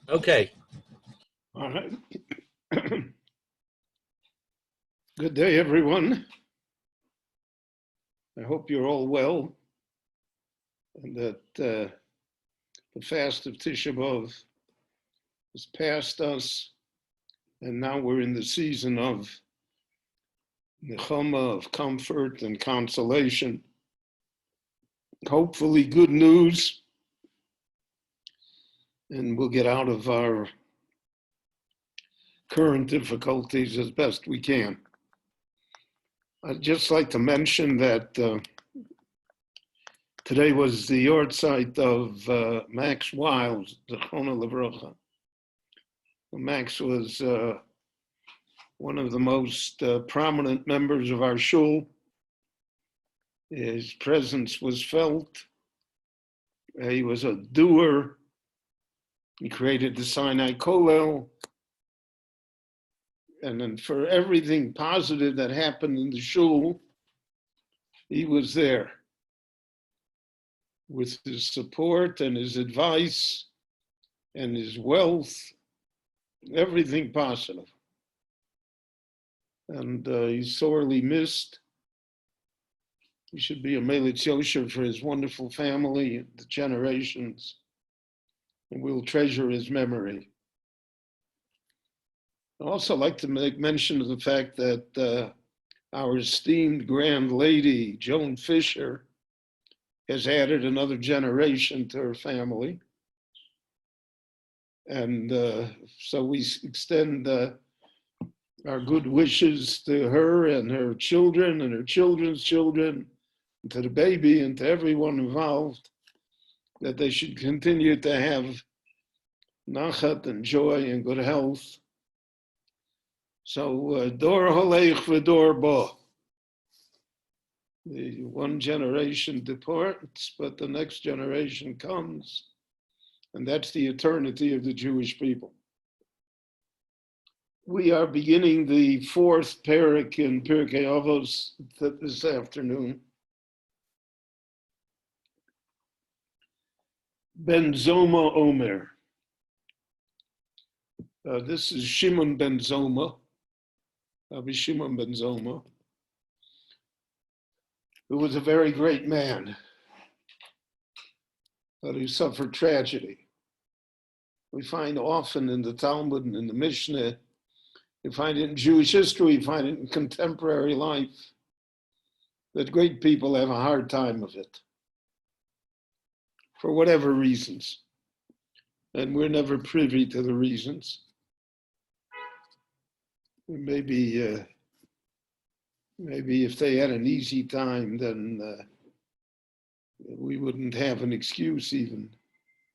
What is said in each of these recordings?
Okay. All right. Good day, everyone. I hope you're all well and that the fast of Tisha B'Av is past us, and now we're in the season of nechama, of comfort and consolation. Hopefully good news, and we'll get out of our current difficulties as best we can. I'd just like to mention that today was the yahrzeit of Max Wiles, Zechrono Livrocha. Max was one of the most prominent members of our shul. His presence was felt. He was a doer. He created the Sinai Kollel. And then for everything positive that happened in the shul, he was there with his support and his advice and his wealth, everything positive. And he's sorely missed. He should be a Melitz Yosher for his wonderful family, the generations, and we'll treasure his memory. I'd also like to make mention of the fact that our esteemed grand lady, Joan Fisher, has added another generation to her family. And so we extend our good wishes to her and her children and her children's children, and to the baby and to everyone involved, that they should continue to have nachat and joy and good health. So, dor holech v'dor bo. The one generation departs, but the next generation comes. And that's the eternity of the Jewish people. We are beginning the fourth parak in Pirkei Avot this afternoon. Ben Zoma Omer. This is Shimon Ben Zoma. Rabbi Shimon Ben Zoma, who was a very great man, but who suffered tragedy. We find often in the Talmud and in the Mishnah, you find it in Jewish history, you find it in contemporary life, that great people have a hard time of it, for whatever reasons. And we're never privy to the reasons. Maybe if they had an easy time, then we wouldn't have an excuse even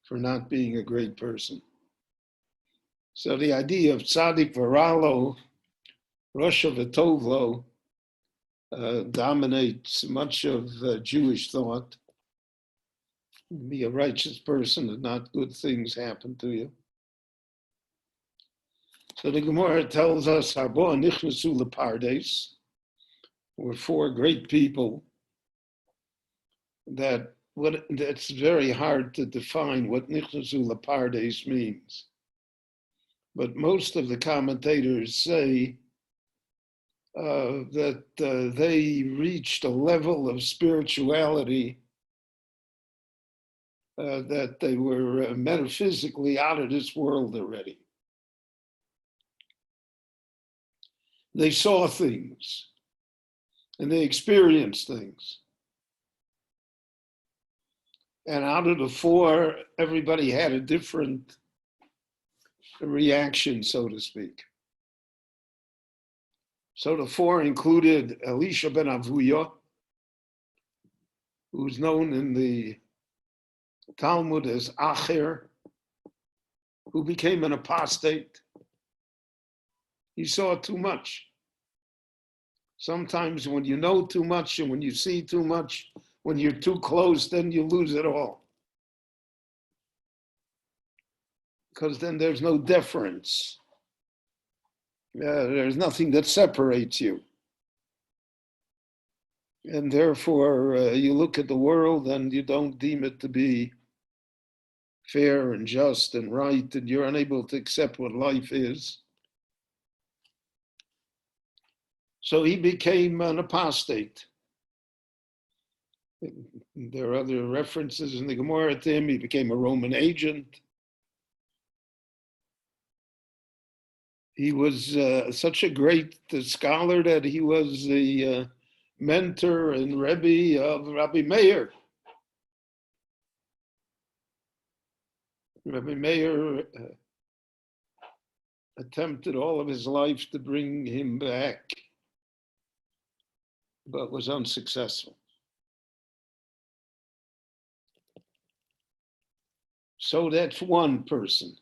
for not being a great person. So the idea of tzaddik v'ralo, Rasha v'tovlo, dominates much of Jewish thought. Be a righteous person and not good things happen to you. So the Gemara tells us, Harbo nichnasu lepardes, were four great people that's very hard to define what nichnasu lepardes means. But most of the commentators say that they reached a level of spirituality that they were metaphysically out of this world already. They saw things and they experienced things. And out of the four, everybody had a different reaction, so to speak. So the four included Elisha ben Avuya, who's known in the Talmud as Acher, who became an apostate. He saw too much. Sometimes when you know too much and when you see too much, when you're too close, then you lose it all. Because then there's no deference. There's nothing that separates you. And therefore, you look at the world and you don't deem it to be fair and just and right, and you're unable to accept what life is. So he became an apostate. There are other references in the Gemara to him. He became a Roman agent. He was such a great scholar that he was the mentor and Rebbe of Rabbi Meir. Rabbi Meir attempted all of his life to bring him back, but was unsuccessful. So that's one person.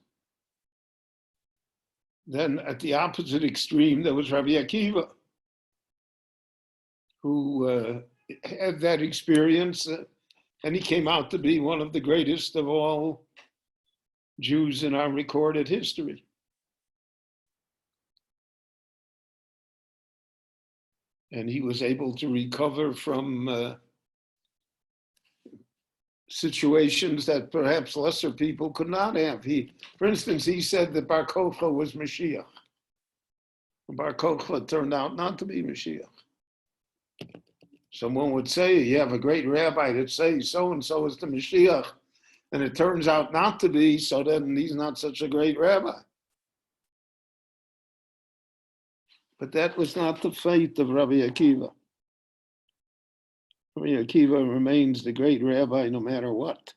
Then at the opposite extreme, there was Rabbi Akiva, who had that experience, and he came out to be one of the greatest of all Jews in our recorded history. And he was able to recover from situations that perhaps lesser people could not have. For instance, he said that Bar Kochba was Mashiach. Bar Kochba turned out not to be Mashiach. Someone would say, you have a great rabbi that says so-and-so is the Mashiach, and it turns out not to be, so then he's not such a great rabbi. But that was not the fate of Rabbi Akiva. Rabbi Akiva remains the great rabbi no matter what.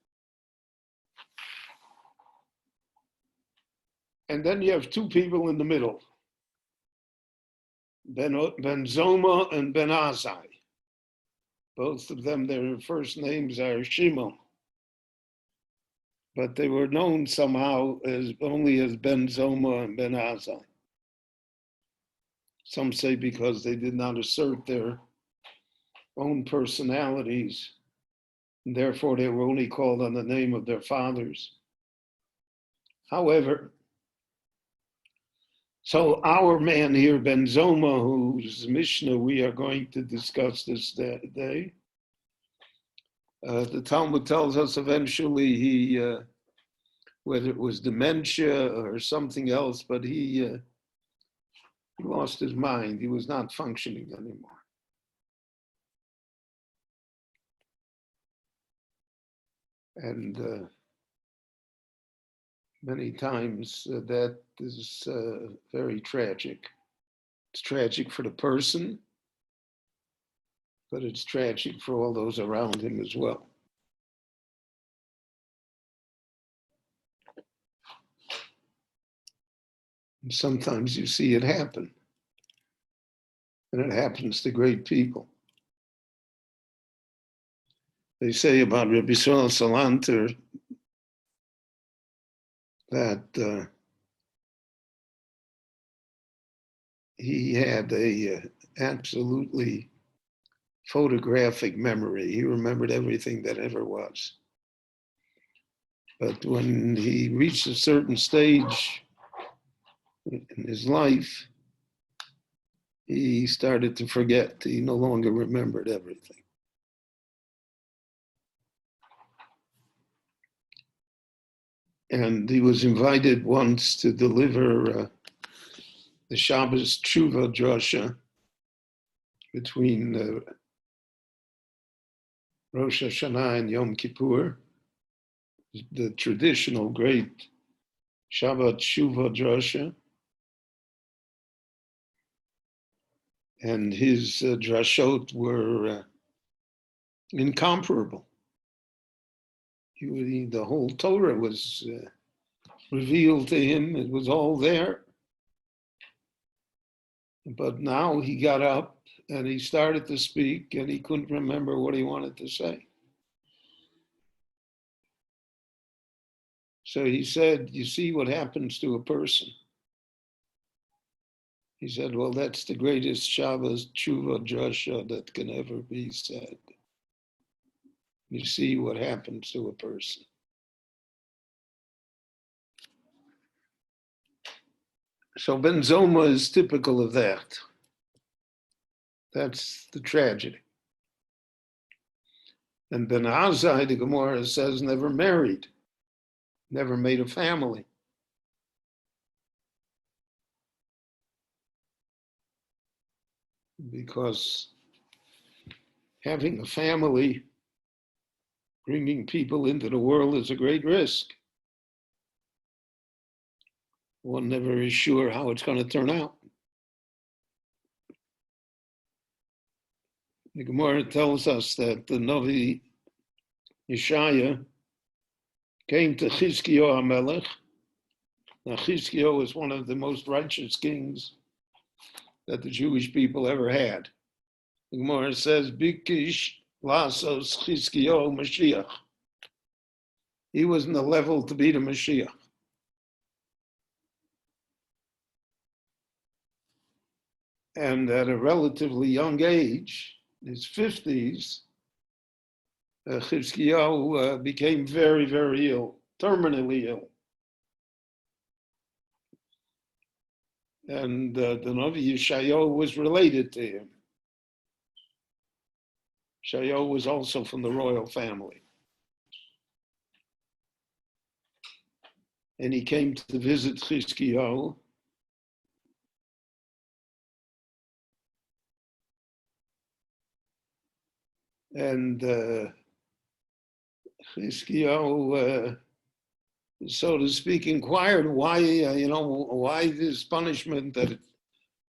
And then you have two people in the middle, Ben Zoma and Ben Azai. Both of them, their first names are Shimon. But they were known somehow only as Ben Zoma and Ben Azai. Some say because they did not assert their own personalities, and therefore they were only called on the name of their fathers. However, so our man here, Ben Zoma, whose Mishnah we are going to discuss this day, the Talmud tells us eventually he, whether it was dementia or something else, but he lost his mind. He was not functioning anymore. And many times that is very tragic. It's tragic for the person, but it's tragic for all those around him as well. And sometimes you see it happen, and it happens to great people. They say about Rabbi Yisrael Salanter that he had a absolutely photographic memory. He remembered everything that ever was. But when he reached a certain stage in his life, he started to forget. He no longer remembered everything. And he was invited once to deliver the Shabbos Tshuva drasha between Rosh Hashanah and Yom Kippur, the traditional great Shabbat Tshuva drasha. And his drashot were incomparable. The whole Torah was revealed to him. It was all there. But now he got up and he started to speak and he couldn't remember what he wanted to say. So he said, you see what happens to a person. He said, well, that's the greatest Shabbos Tshuva drasha that can ever be said. You see what happens to a person. So Ben Zoma is typical of that. That's the tragedy. And Ben Azai, the Gemara says, never married. never made a family. Because having a family, bringing people into the world is a great risk. One never is sure how it's going to turn out. The Gemara tells us that the Navi Yeshaya came to Chizkiyahu HaMelech. Now, Chizkiyahu was one of the most righteous kings that the Jewish people ever had. The Gemara says, Bikish Lasos Chizkiyahu Mashiach. He was in the level to be the Mashiach. And at a relatively young age, his 50s, Chizkiyahu became very, very ill, terminally ill. And the Navi Yeshayahu was related to him. Yeshayahu was also from the royal family. And he came to visit Chizkiyahu. And Chizkiyahu, so to speak, inquired why, why this punishment that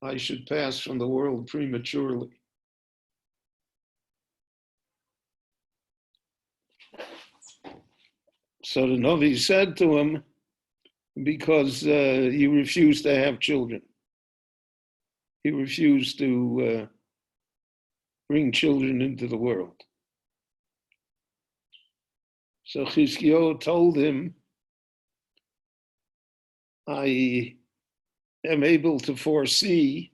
I should pass from the world prematurely. So the Navi said to him, because he refused to have children. He refused to bring children into the world. So Chizkiyahu told him, I am able to foresee,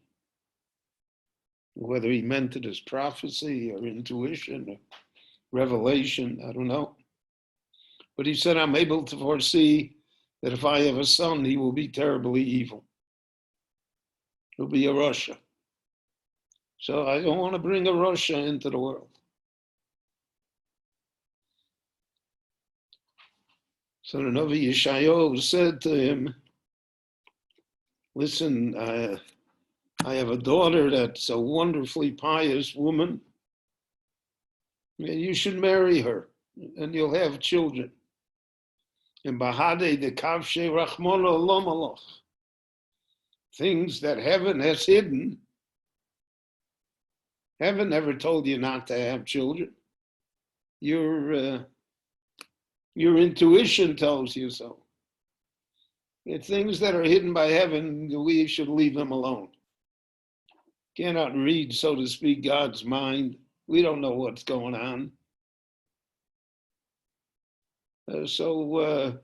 whether he meant it as prophecy or intuition or revelation, I don't know. But he said, I'm able to foresee that if I have a son, he will be terribly evil. He'll be a Russia. So I don't want to bring a Russia into the world. So the Navi Yeshayahu said to him, listen, I have a daughter that's a wonderfully pious woman, and you should marry her, and you'll have children. And Bahade de Kavshe Rachmona Lomaloch, things that heaven has hidden. Heaven never told you not to have children. Your intuition tells you so. It's things that are hidden by heaven, we should leave them alone. Cannot read, so to speak, God's mind. We don't know what's going on. So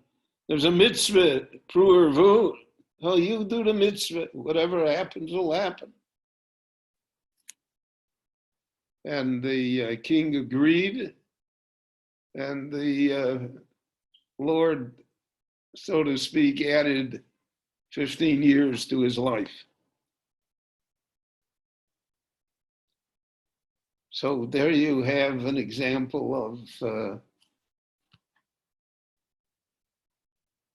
there's a mitzvah, pru'ervu. Oh, you do the mitzvah. Whatever happens will happen. And the king agreed, and the Lord, so to speak, added 15 years to his life. So there you have an example of,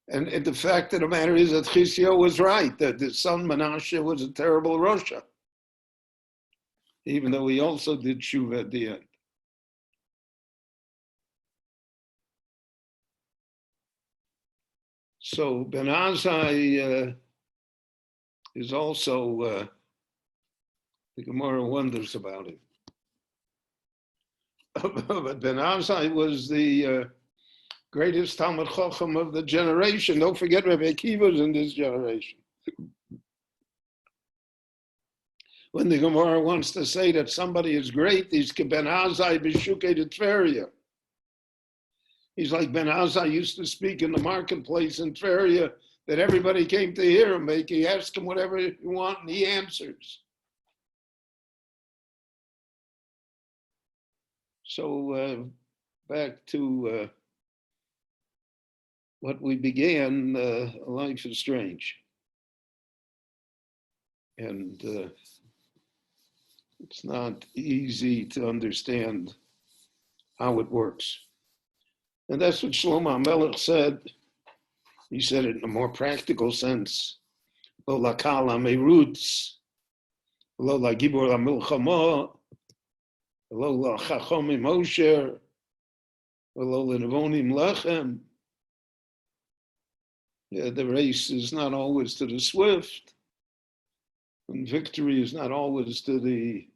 and the fact of the matter is that Chizkiyahu was right, that the son Menashe was a terrible Russia, even though he also did tshuva at the end. So Ben Azai is also, the Gemara wonders about it. But Ben Azai was the greatest Talmud Chacham of the generation. Don't forget Rabbi Akiva was in this generation. When the Gemara wants to say that somebody is great, he's Ben Azai b'shukei de Tveria. He's like Ben Azai used to speak in the marketplace in Tveria that everybody came to hear him. He asked him whatever you want and he answers. So back to what we began, life is strange. And it's not easy to understand how it works. And that's what Shlomo HaMelech said He said it in a more practical sense. Lo lakal hamerutz, lo lagibor hamilchama, lo lachachomim osher, lo lenavonim lechem. Yeah, the race is not always to the swift, and victory is not always to the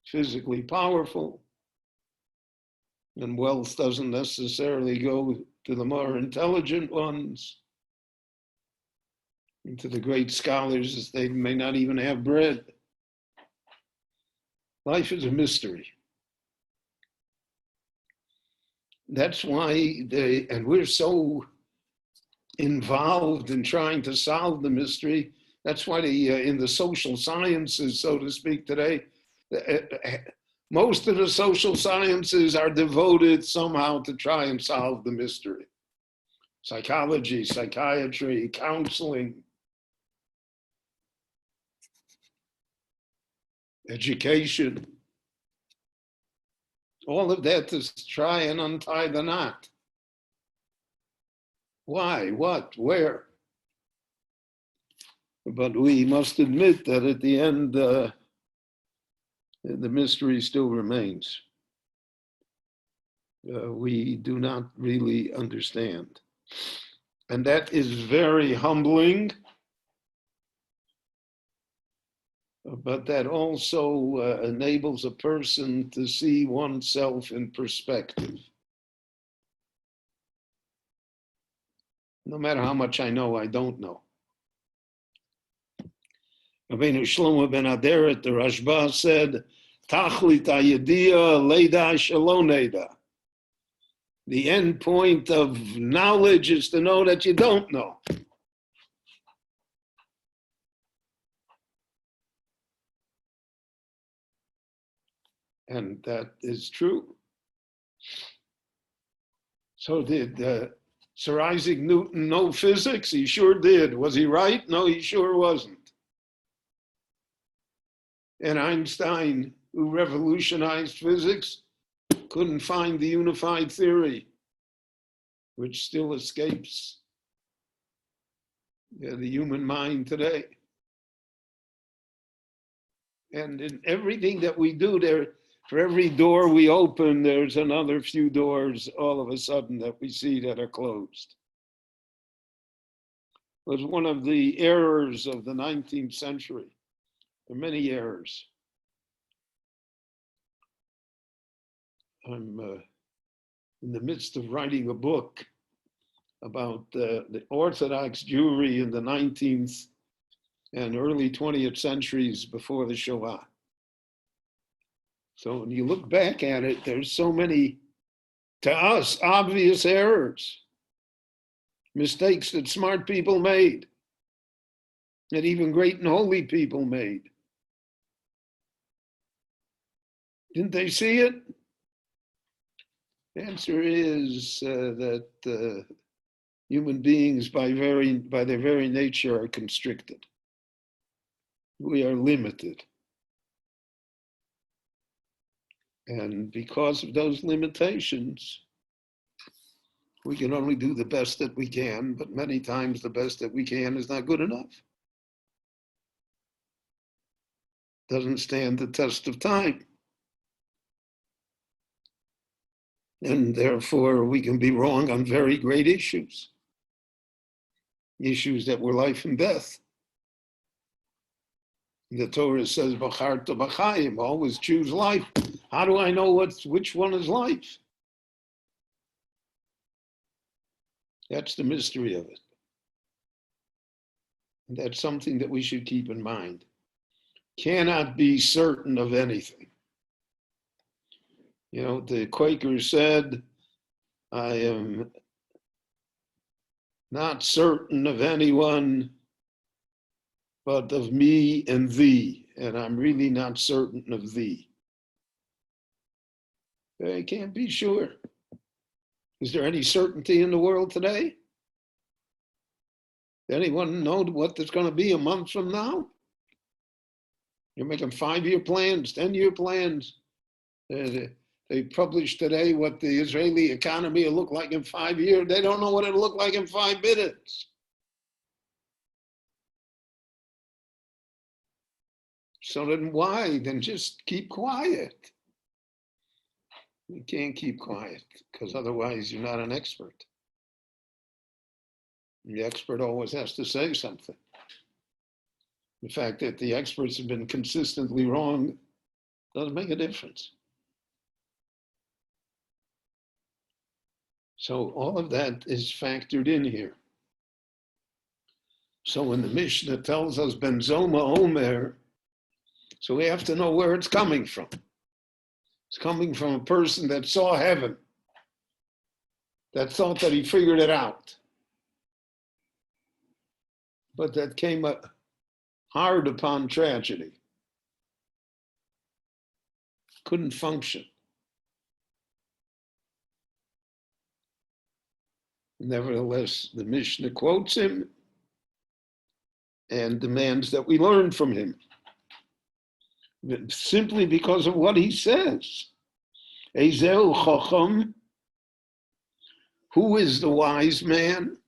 physically powerful, and wealth doesn't necessarily go to the more intelligent ones, and to the great scholars, as they may not even have bread. Life is a mystery. That's why and we're so involved in trying to solve the mystery. That's why in the social sciences, so to speak, today, most of the social sciences are devoted somehow to try and solve the mystery. Psychology, psychiatry, counseling, education, all of that is to try and untie the knot. Why, what, where? But we must admit that at the end, the mystery still remains. We do not really understand. And that is very humbling, but that also enables a person to see oneself in perspective. No matter how much I know, I don't know. Rabbeinu Shlomo ben Aderet, the Rashba, said, Tachlit hayediah leida shelo neida. The end point of knowledge is to know that you don't know. And that is true. So did Sir Isaac Newton know physics? He sure did. Was he right? No, he sure wasn't. And Einstein, who revolutionized physics, couldn't find the unified theory, which still escapes the human mind today. And in everything that we do, for every door we open, there's another few doors all of a sudden that we see that are closed. It was one of the errors of the 19th century. There are many errors. I'm in the midst of writing a book about the Orthodox Jewry in the 19th and early 20th centuries before the Shoah. So when you look back at it, there's so many, to us, obvious errors, mistakes that smart people made, that even great and holy people made. Didn't they see it? The answer is that human beings, by their very nature, are constricted. We are limited. And because of those limitations, we can only do the best that we can, but many times the best that we can is not good enough. Doesn't stand the test of time. And therefore, we can be wrong on very great issues. Issues that were life and death. The Torah says, "Bacharta b'chaim," always choose life. How do I know which one is life? That's the mystery of it. And that's something that we should keep in mind. Cannot be certain of anything. You know, the Quakers said, I am not certain of anyone but of me and thee, and I'm really not certain of thee. I can't be sure. Is there any certainty in the world today? Does anyone know what there's going to be a month from now? You're making 5-year plans, 10-year plans. They published today what the Israeli economy will look like in 5 years. They don't know what it'll look like in 5 minutes. So then why? Then just keep quiet. You can't keep quiet because otherwise you're not an expert. The expert always has to say something. The fact that the experts have been consistently wrong doesn't make a difference. So all of that is factored in here. So when the Mishnah tells us Ben Zoma Omer, so we have to know where it's coming from. It's coming from a person that saw heaven, that thought that he figured it out, but that came hard upon tragedy. Couldn't function. Nevertheless, the Mishnah quotes him and demands that we learn from him, simply because of what he says. Ezeu Chacham, who is the wise man?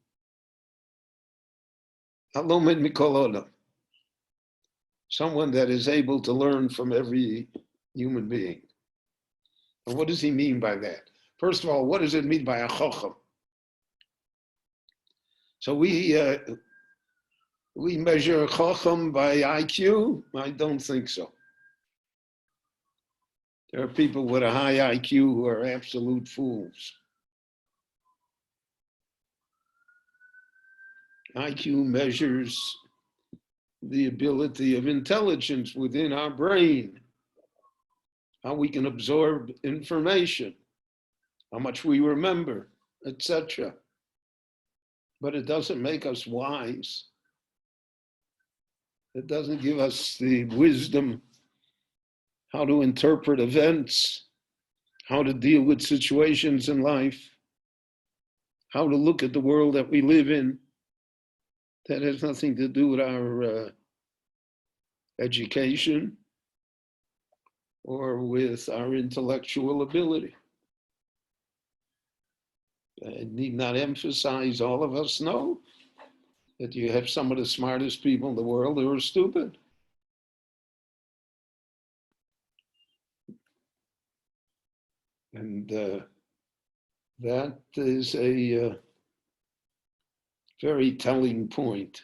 Alomed Mikol Adam, someone that is able to learn from every human being. And what does he mean by that? First of all, what does it mean by a Chacham? So we measure Chacham by IQ? I don't think so. There are people with a high IQ who are absolute fools. IQ measures the ability of intelligence within our brain, how we can absorb information, how much we remember, etc. But it doesn't make us wise. It doesn't give us the wisdom how to interpret events, how to deal with situations in life, how to look at the world that we live in. That has nothing to do with our education or with our intellectual ability. I need not emphasize, all of us know that you have some of the smartest people in the world who are stupid. And that is a very telling point.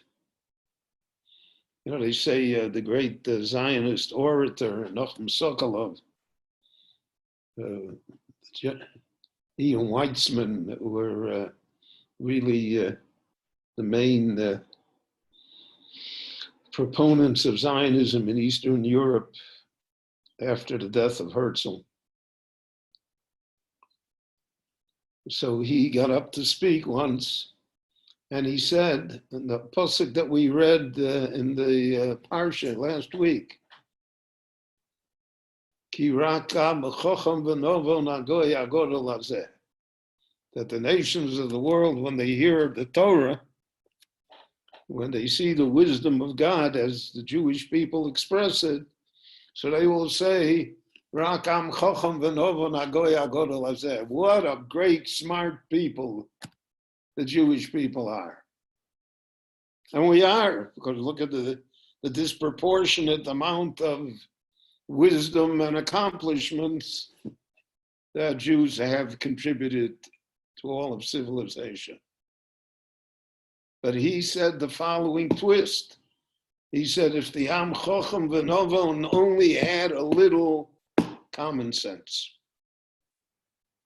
You know, they say the great Zionist orator, Nachum Sokolov, Ian Weitzman were really the main proponents of Zionism in Eastern Europe after the death of Herzl. So he got up to speak once, and he said, in the pasuk that we read in the parsha last week, that the nations of the world, when they hear the Torah, when they see the wisdom of God as the Jewish people express it, so they will say, what a great, smart people the Jewish people are. And we are, because look at the disproportionate amount of wisdom and accomplishments that Jews have contributed to all of civilization. But he said the following twist. He said, if the Am Chochem V'Novon only had a little common sense,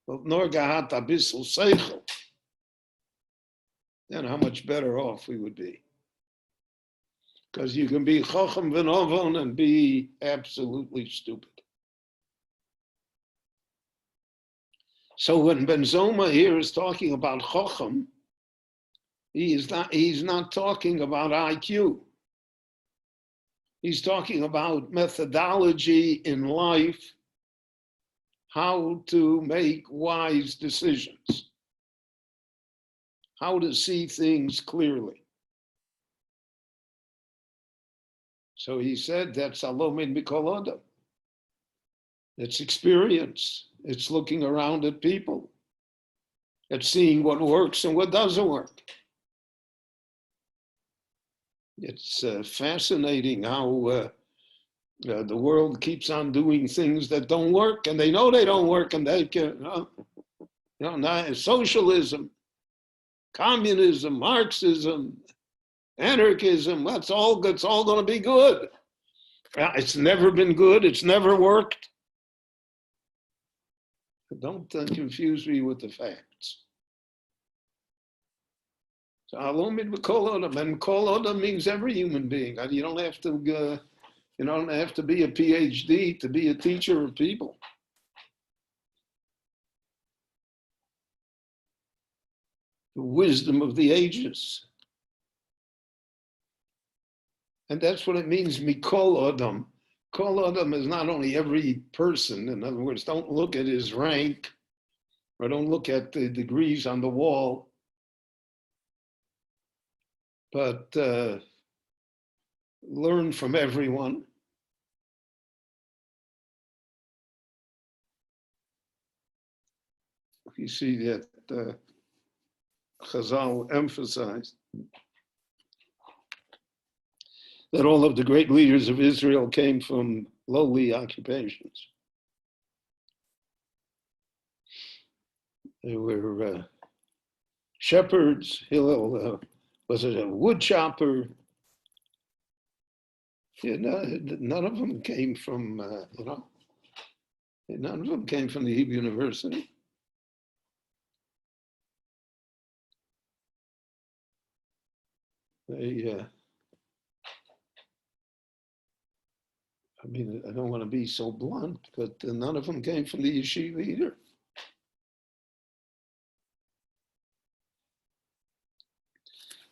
nor gahat a bissel seichel, then how much better off we would be. Because you can be Chochem V'Novon and be absolutely stupid. So when Ben Zoma here is talking about Chochem, he's not talking about IQ. He's talking about methodology in life, how to make wise decisions, how to see things clearly. So he said that's alomin mikol adam. It's experience. It's looking around at people. It's seeing what works and what doesn't work. It's fascinating how The world keeps on doing things that don't work, and they know they don't work, and they can, socialism, communism, Marxism, anarchism, that's all going to be good. It's never been good. It's never worked. Don't confuse me with the facts. So Alomid Kol Odom, and Kol Odom means every human being. You don't have to be a PhD to be a teacher of people. The wisdom of the ages. And that's what it means, Mikol Odom. Kol Odom is not only every person. In other words, don't look at his rank, or don't look at the degrees on the wall, but learn from everyone. You see that Chazal emphasized that all of the great leaders of Israel came from lowly occupations. They were shepherds. Hillel was a wood chopper. None of them came from, none of them came from the Hebrew University. I don't want to be so blunt, but none of them came from the yeshiva either.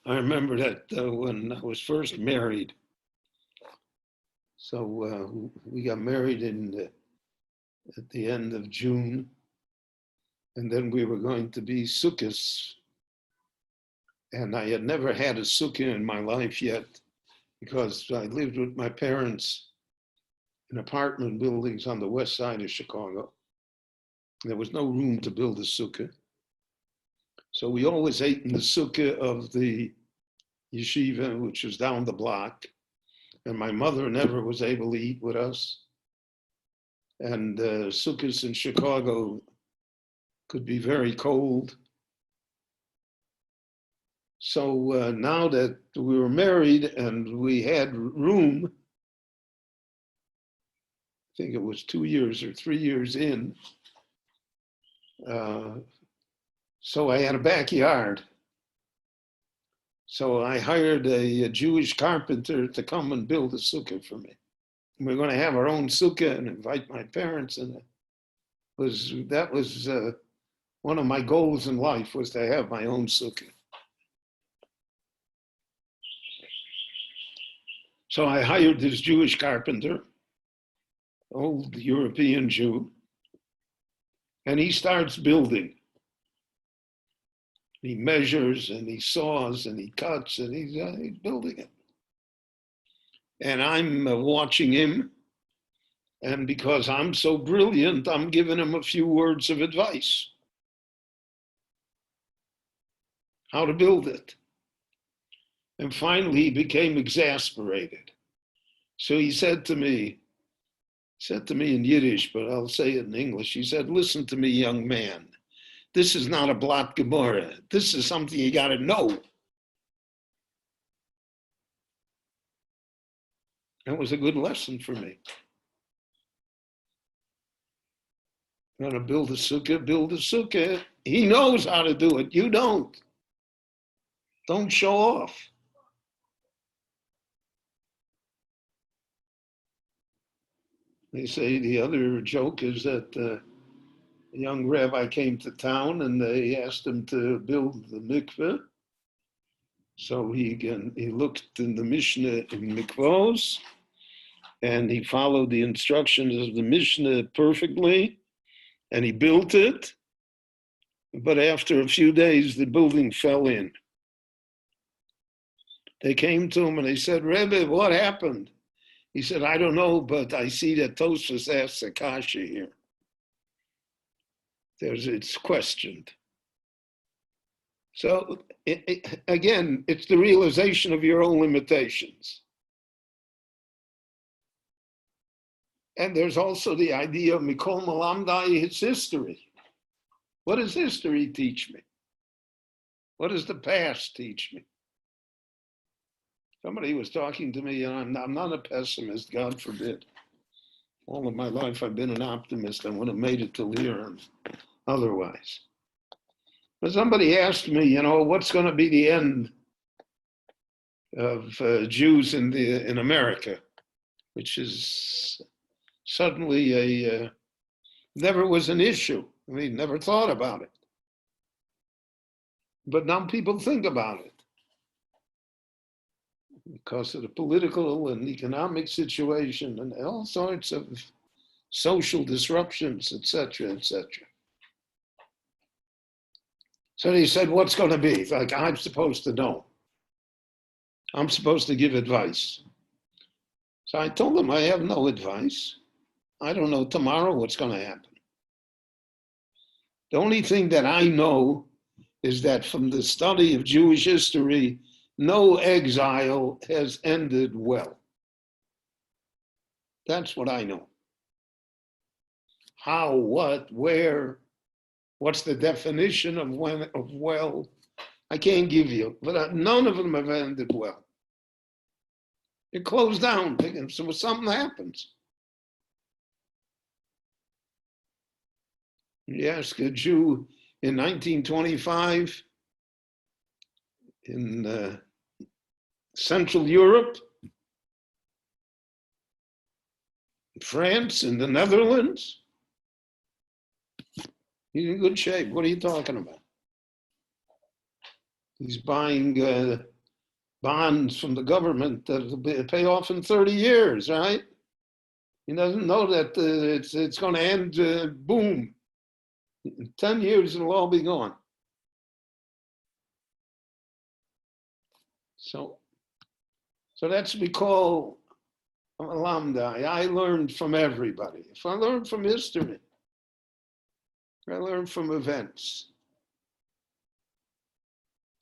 I remember that when I was first married. So we got married at the end of June, and then we were going to be sukkahs. And I had never had a sukkah in my life yet, because I lived with my parents in apartment buildings on the west side of Chicago. There was no room to build a sukkah. So we always ate in the sukkah of the yeshiva, which was down the block. And my mother never was able to eat with us. And sukkahs in Chicago could be very cold. So now that we were married and we had room, I think it was 2 years or 3 years in, so I had a backyard. So I hired a Jewish carpenter to come and build a sukkah for me. We're going to have our own sukkah and invite my parents, and that was one of my goals in life, was to have my own sukkah. So I hired this Jewish carpenter, old European Jew, and he starts building. He measures and he saws and he cuts and he's building it. And I'm watching him, and because I'm so brilliant, I'm giving him a few words of advice. How to build it. And finally, he became exasperated. So he said to me in Yiddish, but I'll say it in English. He said, "Listen to me, young man. This is not a blat Gemara. This is something you got to know." That was a good lesson for me. I'm going to build a sukkah, build a sukkah. He knows how to do it. You don't. Don't show off. They say the other joke is that a young rabbi came to town and they asked him to build the mikveh. So he looked in the Mishnah in mikvos, and he followed the instructions of the Mishnah perfectly, and he built it. But after a few days, the building fell in. They came to him and they said, "Rebbe, what happened?" He said, "I don't know, but I see that Tosfos asks a kasha here. It's questioned." So again, it's the realization of your own limitations. And there's also the idea of Mikol Malamdai, it's history. What does history teach me? What does the past teach me? Somebody was talking to me, and I'm not a pessimist, God forbid. All of my life I've been an optimist. I would have made it till here and otherwise. But somebody asked me, what's going to be the end of Jews in America, which is suddenly never was an issue. I mean, never thought about it. But now people think about it because of the political and economic situation and all sorts of social disruptions, etc., etc. So he said, what's going to be? Like, I'm supposed to know. I'm supposed to give advice. So I told him, I have no advice. I don't know tomorrow what's going to happen. The only thing that I know is that from the study of Jewish history, no exile has ended well. That's what I know. How, what, where, what's the definition of well, I can't give you, but none of them have ended well. It closed down, so something happens. You ask a Jew in 1925 in Central Europe, France, and the Netherlands, he's in good shape. What are you talking about? He's buying bonds from the government that will pay off in 30 years, right? He doesn't know that it's going to end, boom. In 10 years, it'll all be gone. So that's what we call alumni. I learned from everybody. If I learned from history, I learned from events.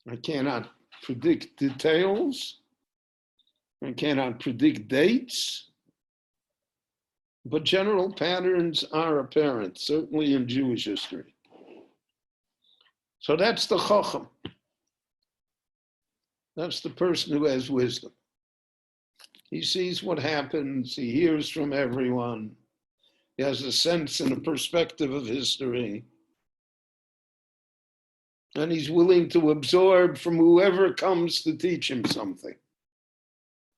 I cannot predict details. I cannot predict dates. But general patterns are apparent, certainly in Jewish history. So that's the Chacham. That's the person who has wisdom. He sees what happens, he hears from everyone, he has a sense and a perspective of history, and he's willing to absorb from whoever comes to teach him something.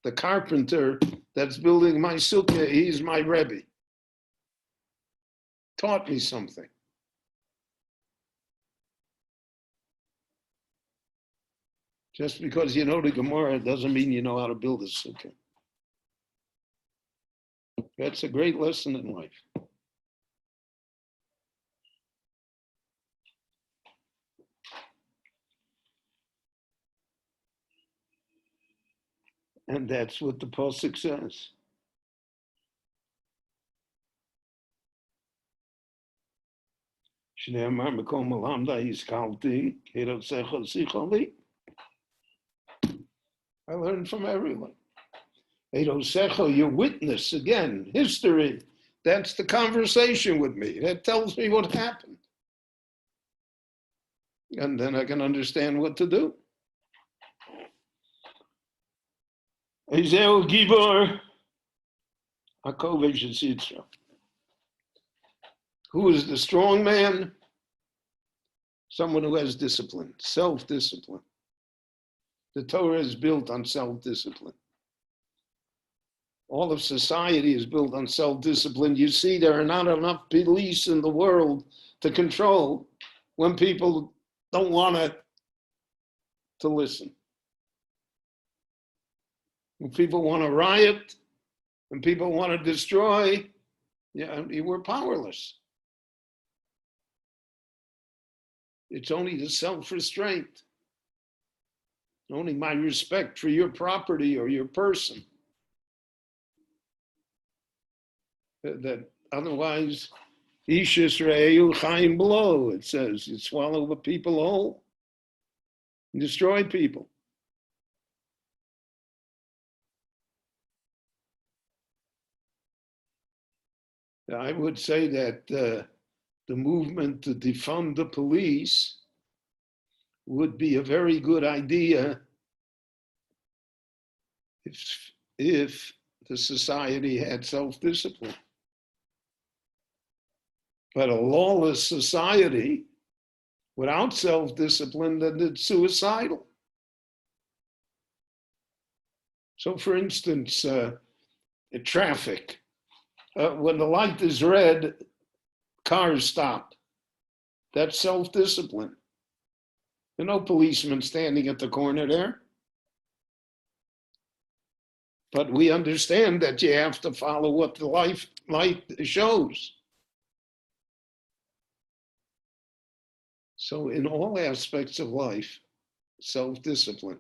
The carpenter that's building my sukkah, he's my Rebbe. Taught me something. Just because you know the Gemara doesn't mean you know how to build a sukkah. That's a great lesson in life. And that's what the Pasuk says. I learned from everyone. Your witness, again, history. That's the conversation with me. That tells me what happened. And then I can understand what to do. Gibor, who is the strong man? Someone who has discipline, self-discipline. The Torah is built on self-discipline. All of society is built on self-discipline. You see, there are not enough police in the world to control when people don't want to listen. When people want to riot, when people want to destroy, we're powerless. It's only the self-restraint, only my respect for your property or your person. That otherwise, Ish Yisrael Chaim Blo, it says, you swallow the people whole, destroy people. I would say that the movement to defund the police would be a very good idea if the society had self-discipline. But a lawless society without self-discipline, then it's suicidal. So for instance, in traffic, when the light is red, cars stop. That's self-discipline. There's no policeman standing at the corner there. But we understand that you have to follow what the light shows. So in all aspects of life, self-discipline.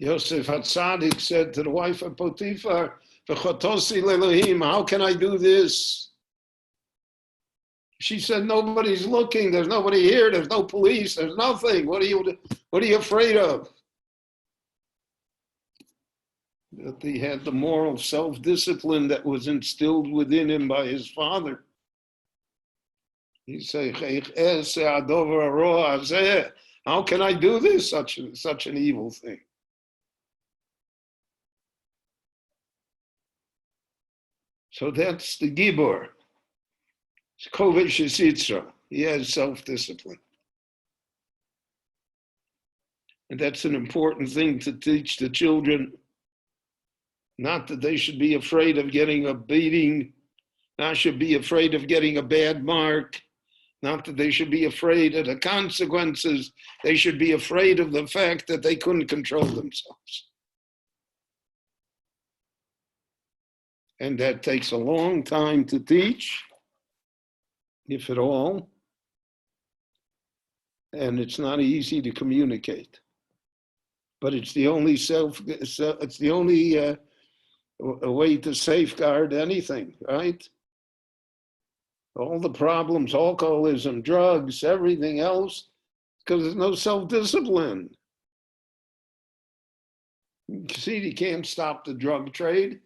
Yosef HaTzadik said to the wife of Potiphar, "V'chotosi le'Elohim, how can I do this?" She said, "Nobody's looking. There's nobody here. There's no police. There's nothing. What are you afraid of?" That he had the moral self-discipline that was instilled within him by his father. He said, "How can I do this? Such an evil thing." So that's the Gibor. It's Kovesh Yitzra. He has self-discipline. And that's an important thing to teach the children. Not that they should be afraid of getting a beating, not should be afraid of getting a bad mark, not that they should be afraid of the consequences. They should be afraid of the fact that they couldn't control themselves. And that takes a long time to teach, if at all. And it's not easy to communicate. But it's the only a way to safeguard anything, right? All the problems, alcoholism, drugs, everything else, because there's no self-discipline. See, you can't stop the drug trade.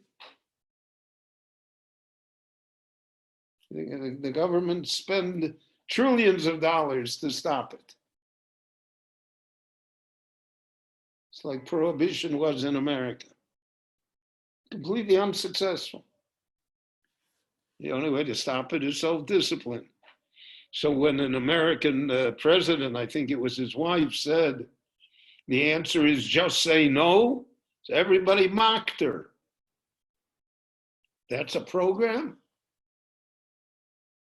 The government spend trillions of dollars to stop it. It's like prohibition was in America. Completely unsuccessful. The only way to stop it is self-discipline. So when an American president, I think it was his wife, said, the answer is just say no, so everybody mocked her. That's a program?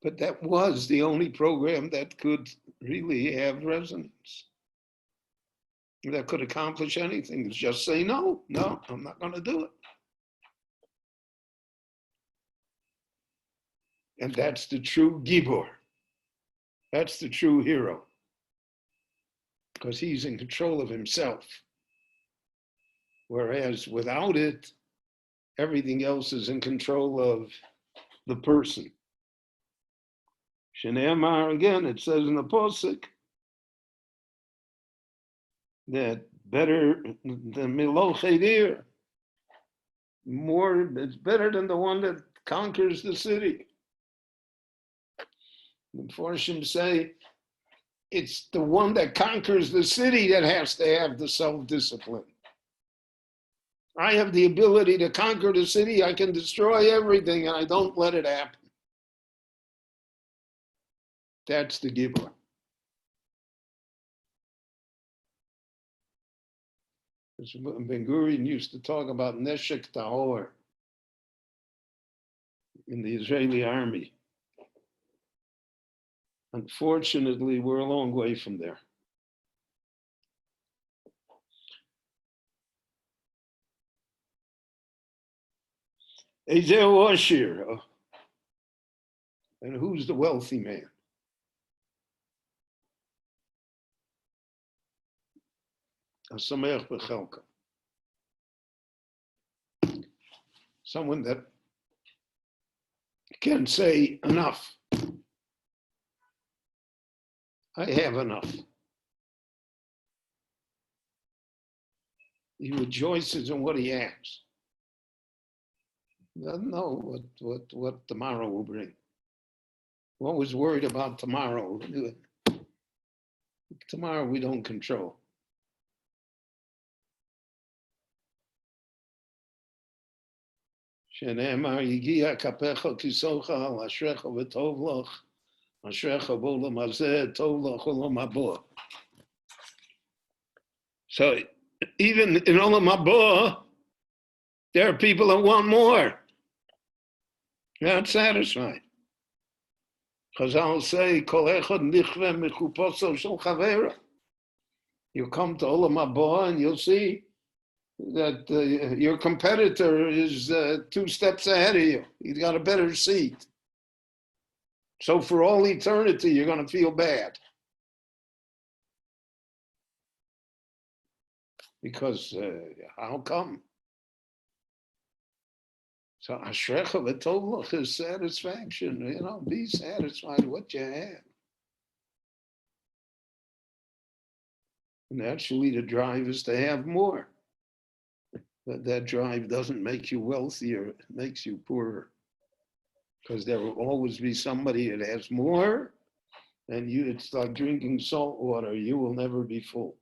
But that was the only program that could really have resonance, that could accomplish anything. It's just say no, I'm not going to do it. And that's the true Gibor. That's the true hero. Because he's in control of himself. Whereas without it, everything else is in control of the person. Shneimar, again, it says in the Posuk that better than Milo Chedir, it's better than the one that conquers the city. The Farshim say it's the one that conquers the city that has to have the self-discipline. I have the ability to conquer the city. I can destroy everything, and I don't let it happen. That's the Gibor. Ben Gurion used to talk about Neshek Tahor in the Israeli army. Unfortunately, we're a long way from there. Avot Shiur. And who's the wealthy man? Someone that can say enough. I have enough. He rejoices in what he has. Doesn't know what tomorrow will bring. Always worried about tomorrow. Tomorrow we don't control. שנאמר, הגיע כפיך כיסוך על אשריך וטוב לך, אשריך בעולם הזה, טוב לך עולם הבא. So even in Olam Haba, there are people that want more. They're not satisfied. Chazal say, Kol echad nichve mechuposo shel chavera. You come to Olam Haba and you'll see that your competitor is 2 steps ahead of you. He's got a better seat. So for all eternity, you're going to feel bad. Because how come? So Ashrecha v'tovlach is satisfaction. Be satisfied with what you have. And actually the drive is to have more. But that drive doesn't make you wealthier, it makes you poorer. Because there will always be somebody that has more, and it's like drinking salt water. You will never be full.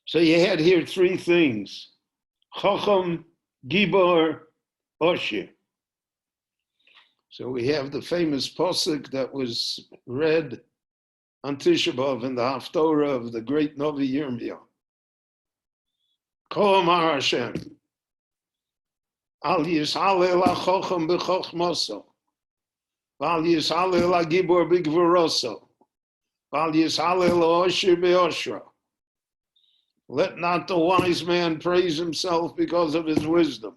So you had here 3 things. Chacham, Gibor, Oshir. So we have the famous posuk that was read on Tisha B'Av in the Haftorah of the great Novi Yirmiyah. Ko Amar Hashem, Al Yishalel HaChacham B'Chochmoso, Val Yishalel HaGibor B'Gvuroso, Val Yishalel HaOshir B'Oshro. Let not the wise man praise himself because of his wisdom.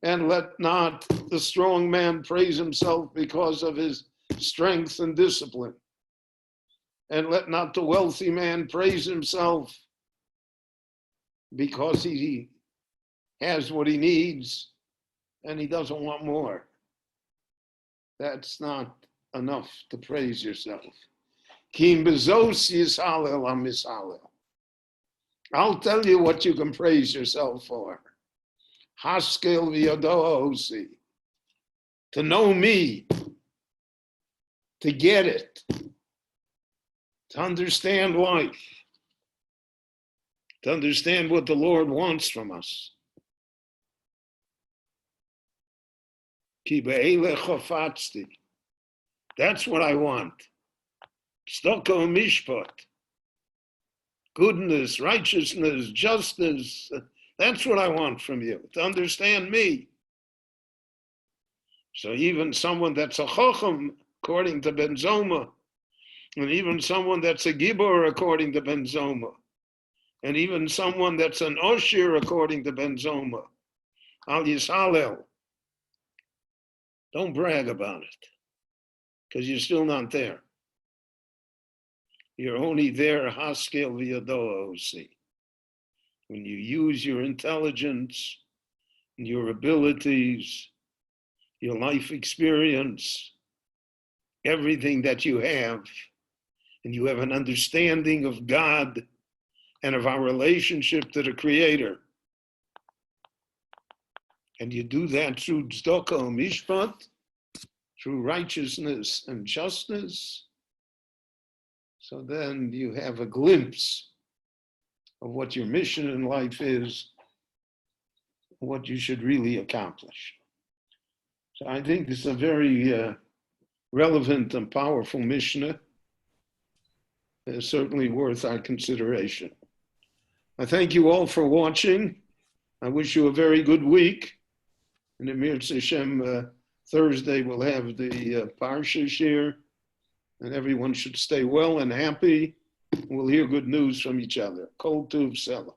And let not the strong man praise himself because of his strength and discipline. And let not the wealthy man praise himself because he has what he needs and he doesn't want more. That's not enough to praise yourself. Kim bezos yishalel amishalel. I'll tell you what you can praise yourself for. Haskel v'yodohosi. To know me. To get it. To understand life. To understand what the Lord wants from us. Ki be'elech chafatzti. That's what I want. Stoko mishpat. Goodness, righteousness, justice. That's what I want from you, to understand me. So even someone that's a chacham, according to Ben Zoma, and even someone that's a gibor, according to Ben Zoma, and even someone that's an oshir, according to Ben Zoma, al yishalel. Don't brag about it, because you're still not there. You're only there, haskel v'yadohosi. When you use your intelligence, your abilities, your life experience, everything that you have, and you have an understanding of God and of our relationship to the Creator. And you do that through tzedakah mishpat, through righteousness and justice. So then you have a glimpse of what your mission in life is, what you should really accomplish. So I think this is a very relevant and powerful Mishnah. It's certainly worth our consideration. I thank you all for watching. I wish you a very good week. And Emir Hashem, Thursday we'll have the Parsha share. And everyone should stay well and happy. We'll hear good news from each other. Kol Tuv Selah.